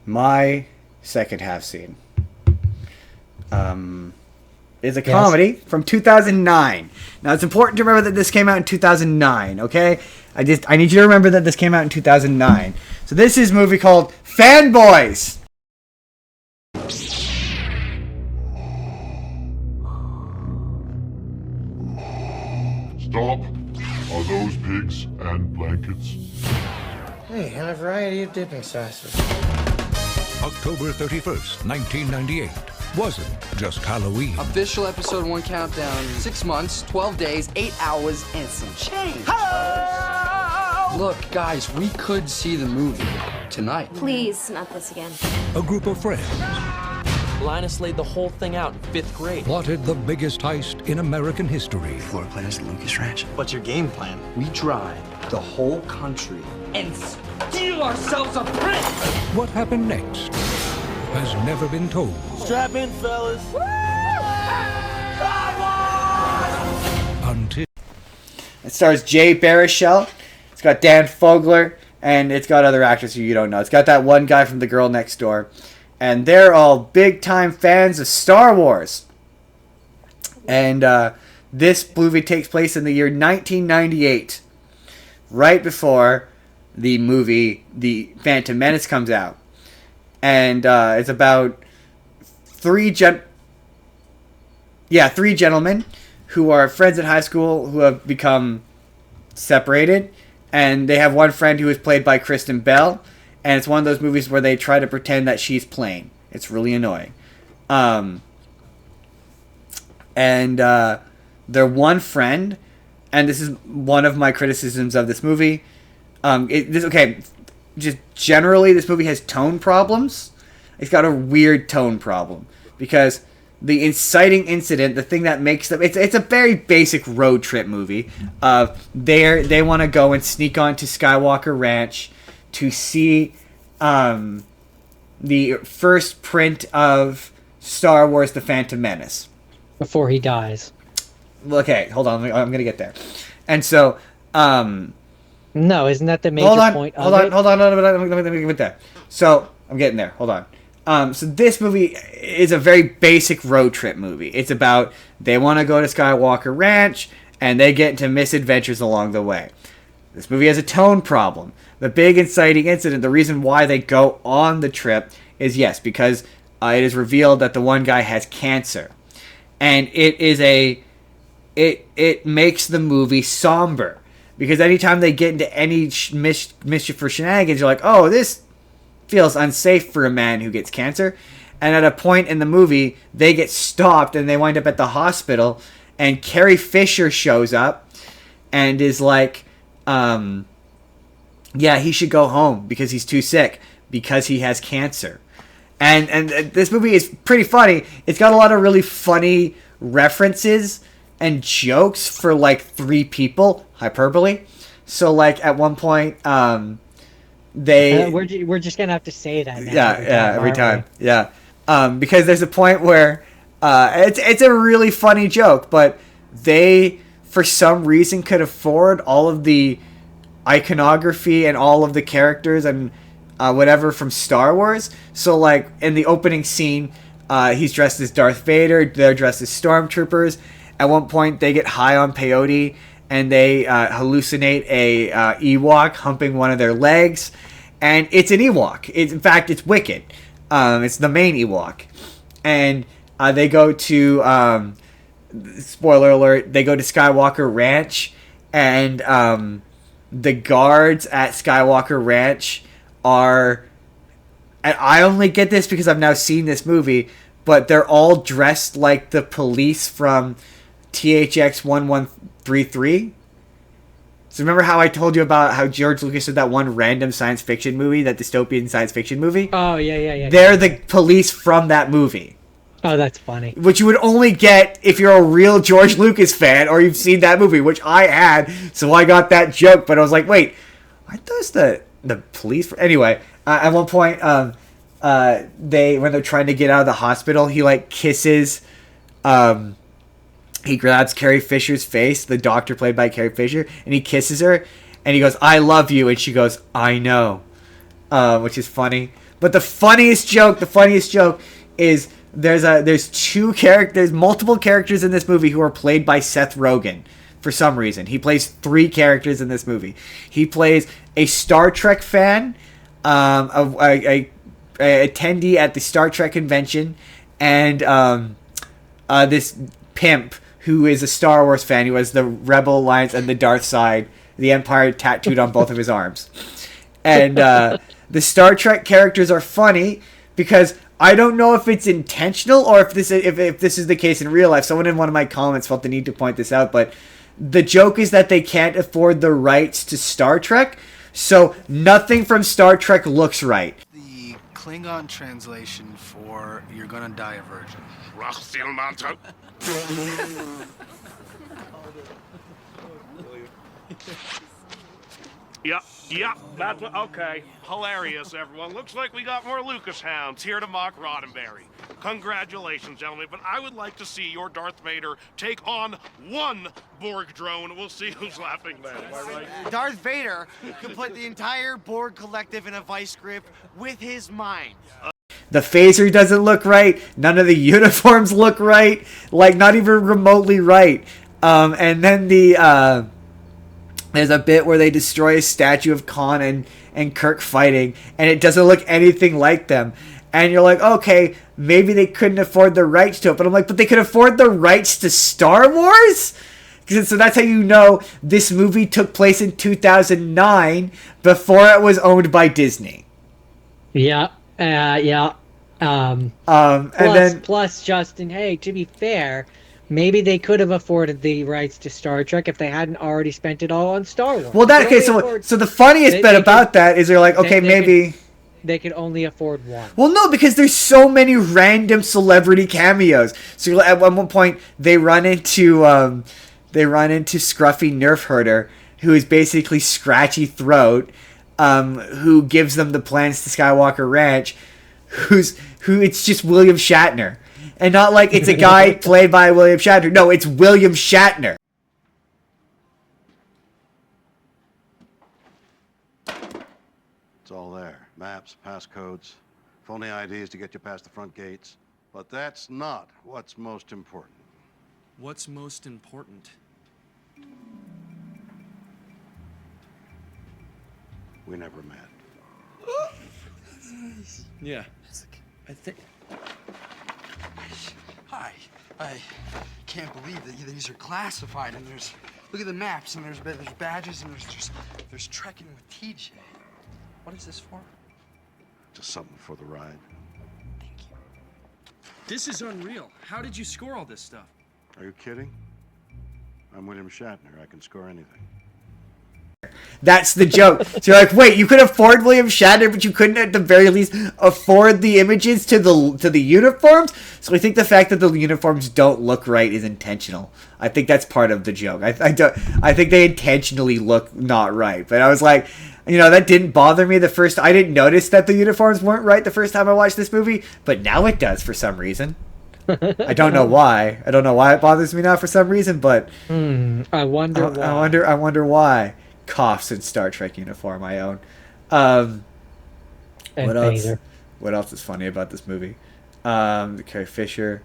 my second half scene is a comedy from 2009. Now, it's important to remember that this came out in 2009, okay? I need you to remember that this came out in 2009. So this is a movie called Fanboys. Stop. Are those pigs and blankets? Hey, and a variety of dipping sauces. October 31st, 1998. Wasn't just Halloween. Official episode 1 countdown. 6 months, 12 days, 8 hours, and some change. Hello! Look, guys, we could see the movie tonight. Please, not this again. A group of friends Linus laid the whole thing out in 5th grade. plotted the biggest heist in American history. Floor plans at Lucas Ranch. What's your game plan? We drive the whole country and steal ourselves a prince! What happened next has never been told. Strap in, fellas. Until It stars Jay Baruchel. It's got Dan Fogler, and it's got other actors who you don't know. It's got that one guy from The Girl Next Door. And they're all big-time fans of Star Wars. And this movie takes place in the year 1998, right before the movie The Phantom Menace comes out. And it's about three gentlemen who are friends in high school who have become separated. And they have one friend who is played by Kristen Bell. And it's one of those movies where they try to pretend that she's plain. It's really annoying. Their one friend, and this is one of my criticisms of this movie. Just generally, this movie has tone problems. It's got a weird tone problem. Because the inciting incident, the thing that makes them... It's a very basic road trip movie. They want to go and sneak onto Skywalker Ranch to see the first print of Star Wars The Phantom Menace. Before he dies. Okay, hold on. I'm going to get there. And so... no, isn't that the major point of it? Hold on. Let me get there. So, I'm getting there. Hold on. So this movie is a very basic road trip movie. It's about they want to go to Skywalker Ranch, and they get into misadventures along the way. This movie has a tone problem. The big inciting incident, the reason why they go on the trip is, yes, because it is revealed that the one guy has cancer. And it makes the movie somber. Because anytime they get into any mischief or shenanigans, you're like, oh, this feels unsafe for a man who gets cancer. And at a point in the movie, they get stopped and they wind up at the hospital. And Carrie Fisher shows up and is like... he should go home because he's too sick because he has cancer. And this movie is pretty funny. It's got a lot of really funny references and jokes for like 3 people. Hyperbole. So like at one point, we're just gonna have to say that now every time. Yeah. Because there's a point where it's a really funny joke, but they for some reason could afford all of the iconography and all of the characters and whatever from Star Wars. So like in the opening scene, he's dressed as Darth Vader, they're dressed as stormtroopers. At one point they get high on peyote and they hallucinate a Ewok humping one of their legs, and it's an Ewok. In fact, it's Wicket. It's the main Ewok. And they go to spoiler alert, they go to Skywalker Ranch, and the guards at Skywalker Ranch are... And I only get this because I've now seen this movie, but they're all dressed like the police from THX 1133. So remember how I told you about how George Lucas did that one random science fiction movie, that dystopian science fiction movie? Oh, yeah. They're the police from that movie. Oh, that's funny. Which you would only get if you're a real George Lucas fan or you've seen that movie, which I had, so I got that joke. But I was like, wait, aren't those the police? Anyway, at one point, when they're trying to get out of the hospital, he like kisses, he grabs Carrie Fisher's face, the doctor played by Carrie Fisher, and he kisses her, and he goes, "I love you," and she goes, "I know." which is funny. But the funniest joke is there's multiple characters in this movie who are played by Seth Rogen. For some reason, he plays 3 characters in this movie. He plays a Star Trek fan, a attendee at the Star Trek convention, and this pimp who is a Star Wars fan who has the Rebel Alliance and the Darth Side, the Empire tattooed on both of his arms. And the Star Trek characters are funny because I don't know if it's intentional or if this is the case in real life. Someone in one of my comments felt the need to point this out, but the joke is that they can't afford the rights to Star Trek, so nothing from Star Trek looks right. The Klingon translation for "You're gonna die a virgin." Yeah, that's what, okay. Hilarious, everyone. Looks like we got more Lucas hounds here to mock Roddenberry. Congratulations, gentlemen, but I would like to see your Darth Vader take on one Borg drone. We'll see who's laughing then, am I right? Darth Vader could put the entire Borg collective in a vice grip with his mind. The phaser doesn't look right. None of the uniforms look right. Like, not even remotely right. And then there's a bit where they destroy a statue of Khan and Kirk fighting, and it doesn't look anything like them. And you're like, okay, maybe they couldn't afford the rights to it. But I'm like, but they could afford the rights to Star Wars? So that's how you know this movie took place in 2009 before it was owned by Disney. Yeah. Plus, Justin, hey, to be fair, maybe they could have afforded the rights to Star Trek if they hadn't already spent it all on Star Wars. Well, so the funniest bit about that is they're like, okay, maybe they could only afford one. Well, no, because there's so many random celebrity cameos. So at one point they run into Scruffy Nerf Herder, who is basically Scratchy Throat, who gives them the plans to Skywalker Ranch, who it's just William Shatner. And not like it's a guy played by William Shatner. No, it's William Shatner. It's all there. Maps, passcodes, phony IDs to get you past the front gates. But that's not what's most important. What's most important? We never met. Yeah. I think... Hi. I can't believe that these are classified, and there's... Look at the maps, and there's badges, and there's trekking with TJ. What is this for? Just something for the ride. Thank you. This is unreal. How did you score all this stuff? Are you kidding? I'm William Shatner. I can score anything. That's the joke. So you're like, wait, you could afford William Shatner, but you couldn't at the very least afford the images to the uniforms? So I think the fact that the uniforms don't look right is intentional. I think that's part of the joke. I think they intentionally look not right. But I was like, that didn't bother me I didn't notice that the uniforms weren't right the first time I watched this movie, but now it does for some reason. I don't know why. I don't know why it bothers me now for some reason, but I wonder why. I wonder why. Coughs in Star Trek uniform I own. What else? What else is funny about this movie? Carrie Fisher.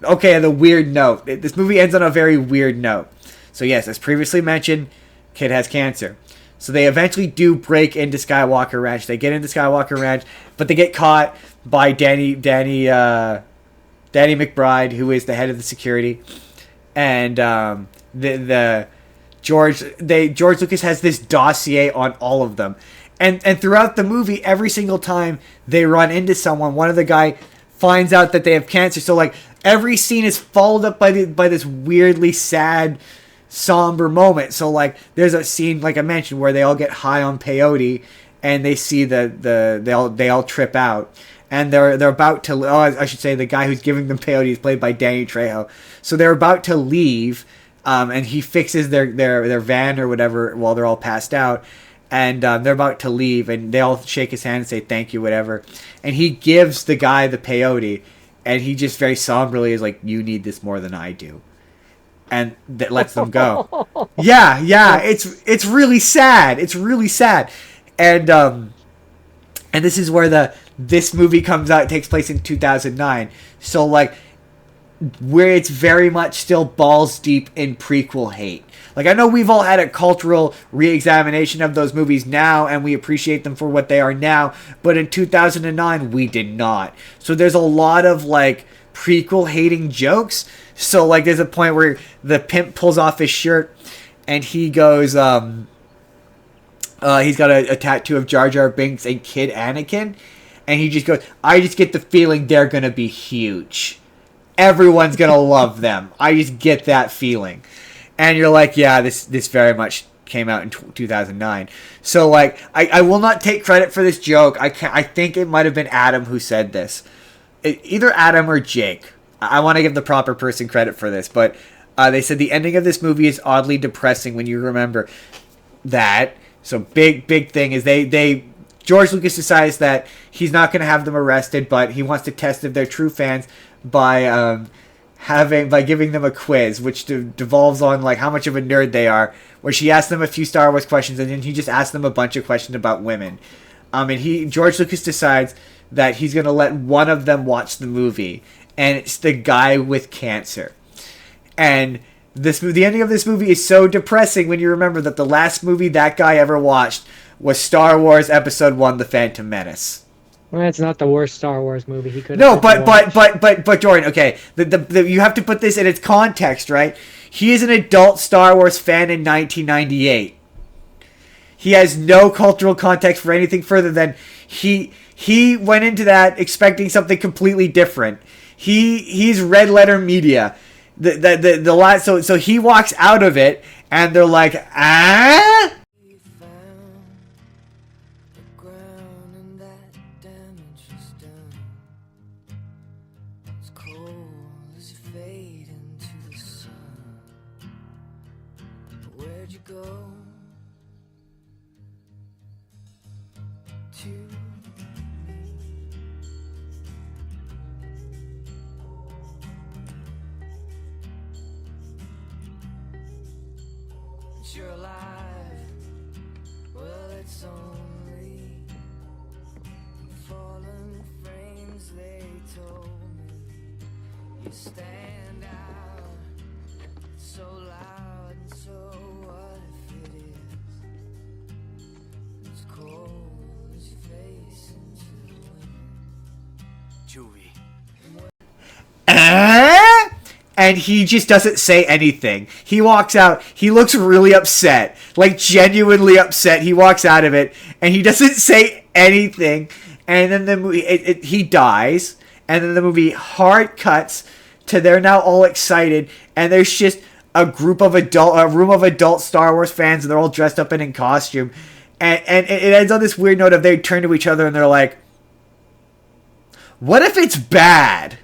Okay, the weird note. This movie ends on a very weird note. So yes, as previously mentioned, kid has cancer. So they eventually do break into Skywalker Ranch. They get into Skywalker Ranch, but they get caught by Danny McBride, who is the head of the security, and George Lucas has this dossier on all of them. And throughout the movie, every single time they run into someone, one of the guy finds out that they have cancer. So like every scene is followed up by this weirdly sad, somber moment. So like there's a scene, like I mentioned, where they all get high on peyote and they see they all trip out. And they're about to I should say the guy who's giving them peyote is played by Danny Trejo. So they're about to leave. And he fixes their van or whatever while they're all passed out. And they're about to leave. And they all shake his hand and say thank you, whatever. And he gives the guy the peyote. And he just very somberly is like, you need this more than I do. And that lets them go. Yeah. It's really sad. It's really sad. And this is where this movie comes out. It takes place in 2009. So like, where it's very much still balls deep in prequel hate. Like, I know we've all had a cultural re-examination of those movies now, and we appreciate them for what they are now, but in 2009, we did not. So there's a lot of, like, prequel hating jokes. So, like, there's a point where the pimp pulls off his shirt, and he goes, he's got a tattoo of Jar Jar Binks and Kid Anakin, and he just goes, I just get the feeling they're gonna be huge. Everyone's gonna love them. I just get that feeling. And you're like, yeah, this very much came out in 2009. So, like, I will not take credit for this joke. I think it might have been Adam who said this. Either Adam or Jake. I want to give the proper person credit for this. But they said the ending of this movie is oddly depressing when you remember that. So, big thing is George Lucas decides that he's not going to have them arrested, but he wants to test if they're true fans by giving them a quiz, which devolves on like how much of a nerd they are, where she asks them a few Star Wars questions and then he just asks them a bunch of questions about women. And George Lucas decides that he's going to let one of them watch the movie, and it's the guy with cancer. And the ending of this movie is so depressing when you remember that the last movie that guy ever watched was Star Wars Episode 1: The Phantom Menace. Well, that's not the worst Star Wars movie he could have. No, but Jordan, okay, you have to put this in its context, right? He is an adult Star Wars fan in 1998. He has no cultural context for anything further than he went into that expecting something completely different. He's red letter media. So he walks out of it and they're like, ah. You're alive. Well, it's only fallen frames, they told me. You stand out so loud, and so what if it is? It's cold as your face into the wind. Juvie. And he just doesn't say anything. He walks out. He looks really upset. Like, genuinely upset. He walks out of it. And he doesn't say anything. And then the movie... he dies. And then the movie hard cuts to they're now all excited. And there's just a room of adult Star Wars fans. And they're all dressed up and in costume. And it ends on this weird note of they turn to each other and they're like, what if it's bad?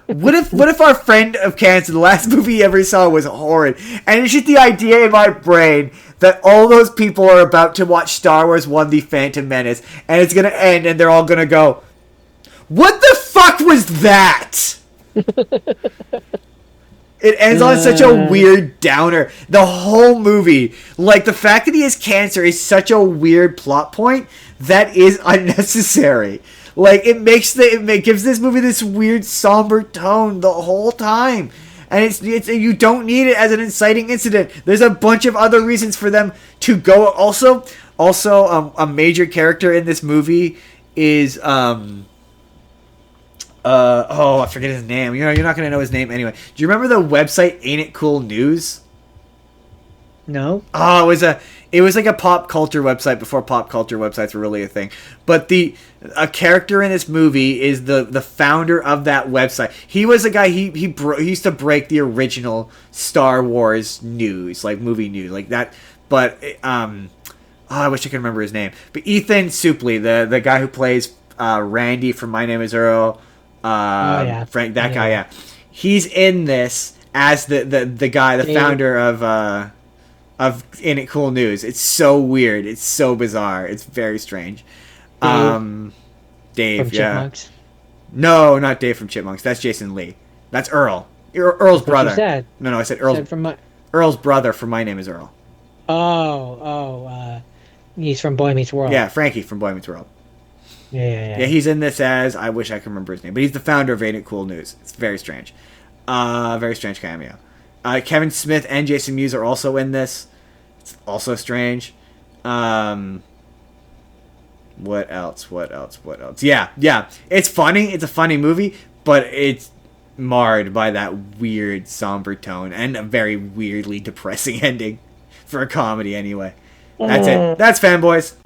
What if our friend of cancer, the last movie he ever saw was horrid? And it's just the idea in my brain that all those people are about to watch Star Wars 1: The Phantom Menace, and it's going to end, and they're all going to go, what the fuck was that? It ends on such a weird downer. The whole movie, like the fact that he has cancer is such a weird plot point that is unnecessary. Like, it gives this movie this weird somber tone the whole time. And it's you don't need it as an inciting incident. There's a bunch of other reasons for them to go. Also, a major character in this movie is I forget his name. You're not gonna know his name anyway. Do you remember the website Ain't It Cool News? No. Oh, it was like a pop culture website before pop culture websites were really a thing. But a character in this movie is the founder of that website. He was a guy he used to break the original Star Wars news, like movie news, like that. But I wish I could remember his name. But Ethan Suplee, the guy who plays Randy from My Name Is Earl, Frank, that guy, yeah. He's in this as the guy, the founder of In It Cool News. It's so weird. It's so bizarre. It's very strange. Dave, from Chipmunks? No, not Dave from Chipmunks. That's Jason Lee. That's Earl. Earl's brother. You said. No, I said Earl's brother from My Name Is Earl. He's from Boy Meets World. Yeah, Frankie from Boy Meets World. Yeah, he's in this as, I wish I could remember his name, but he's the founder of Ain't It Cool News. It's very strange. Very strange cameo. Kevin Smith and Jason Mewes are also in this. It's also strange. What else? Yeah. It's funny. It's a funny movie, but it's marred by that weird, somber tone and a very weirdly depressing ending for a comedy anyway. That's it. That's Fanboys.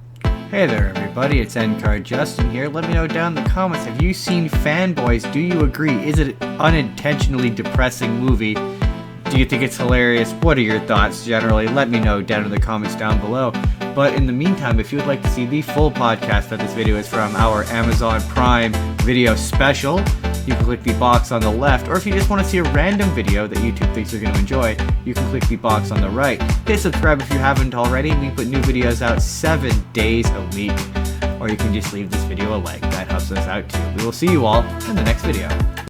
Hey there, everybody. It's N-Card Justin here. Let me know down in the comments, have you seen Fanboys? Do you agree? Is it an unintentionally depressing movie? Do you think it's hilarious? What are your thoughts generally? Let me know down in the comments down below. But in the meantime, if you would like to see the full podcast that this video is from, our Amazon Prime video special, you can click the box on the left, or if you just want to see a random video that YouTube thinks you're going to enjoy, you can click the box on the right. Hit subscribe if you haven't already. We put new videos out 7 days a week. Or you can just leave this video a like. That helps us out too. We will see you all in the next video.